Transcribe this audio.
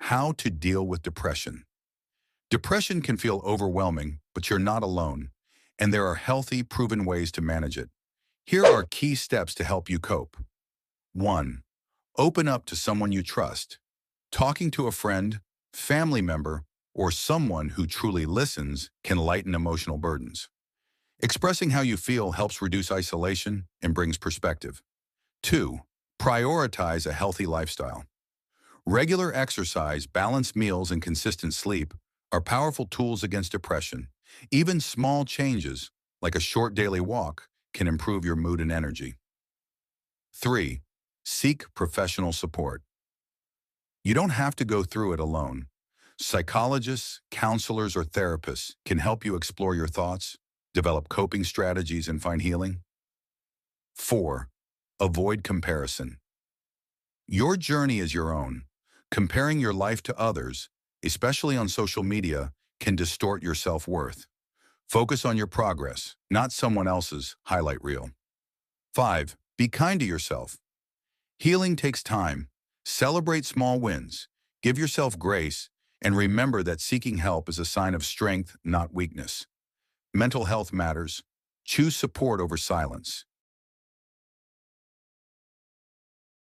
How to deal with depression. Depression can feel overwhelming, but you're not alone, and there are healthy, proven ways to manage it. Here are key steps to help you cope. 1. Open up to someone you trust. Talking to a friend, family member, or someone who truly listens can lighten emotional burdens. Expressing how you feel helps reduce isolation and brings perspective. 2. Prioritize a healthy lifestyle. Regular exercise, balanced meals, and consistent sleep are powerful tools against depression. Even small changes, like a short daily walk, can improve your mood and energy. 3. Seek professional support. You don't have to go through it alone. Psychologists, counselors, or therapists can help you explore your thoughts, develop coping strategies, and find healing. 4. Avoid comparison. Your journey is your own. Comparing your life to others, especially on social media, can distort your self-worth. Focus on your progress, not someone else's highlight reel. 5. Be kind to yourself. Healing takes time. Celebrate small wins. Give yourself grace, and remember that seeking help is a sign of strength, not weakness. Mental health matters. Choose support over silence.